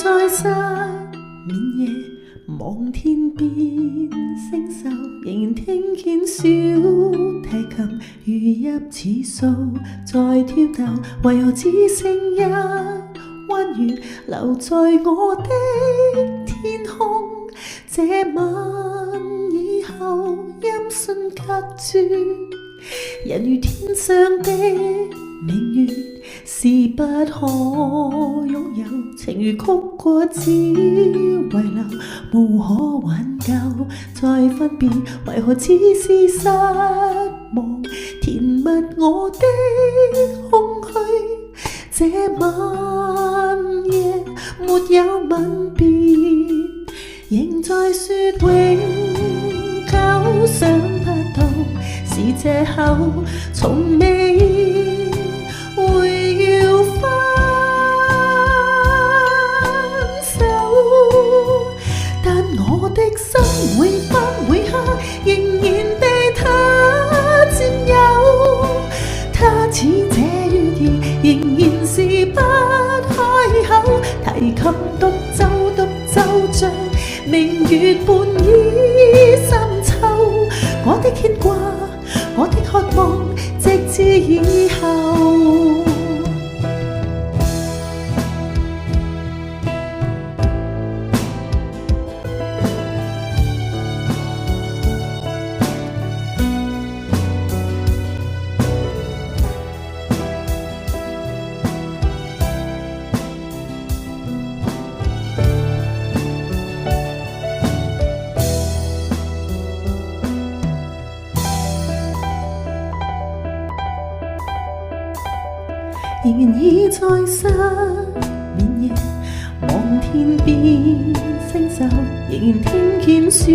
在失眠夜，望天邊星宿，仍然聽見小提琴如泣似訴在跳逗，為何只剩一彎月留在我的天空？這晚以後音訊隔絕，人如天上的明月是不可擁有，情如曲過只遺留，無可挽救。再分別，為何只是失望？填密我的空虛，這晚夜沒有吻別，仍在說永久，想不到是藉口，從未會要分手。但我的心每分每刻仍然被他佔有，他似這月兒仍然是不開口，提琴獨奏獨奏着明月半倚深秋。我的牽掛，我的渴望，直至以後。仍然倚在失眠夜，望天邊星宿，仍然聽見小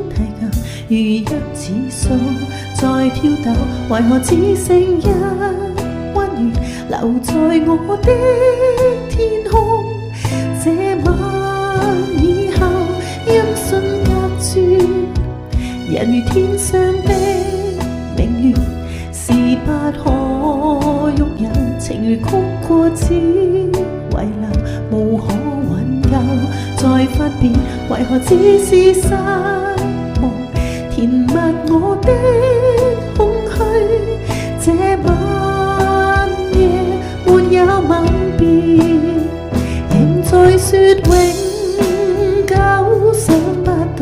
提琴如泣似訴在跳逗，為何只剩一彎月留在我的天空？這晚以後音訊隔絕，人如天上的明月是不可擁有，情如曲過只遺留，無可挽救。再分別，為何只是失望？填密我的空虛，這晚夜沒有吻別，仍在說永久，想不到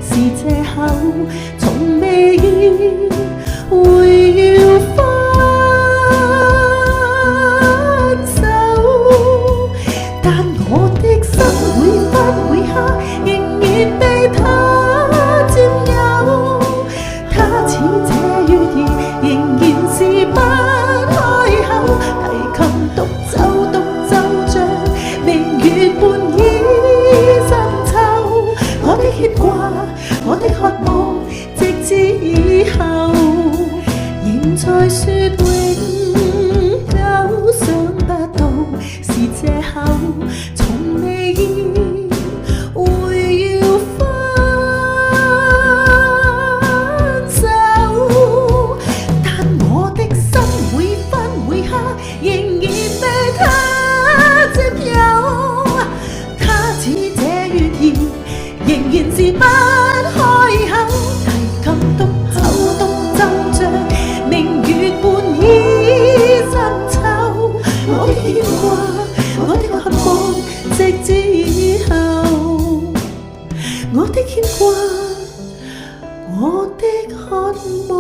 是藉口，從未會要分手。但我的心每分每刻仍然被他佔有，他似這月兒仍然是不開口，提琴獨奏獨奏着明月半倚深秋。我的牽掛，我的渴望，直至以後，仍在說永久，想不到是藉口，從未會要分手。但我的心每分每刻仍然被他佔有，他似這月兒仍然是不開口，提琴獨奏獨奏着明月半倚深秋。我的牽掛，我的渴望，直至以後。我的牽掛，我的渴望。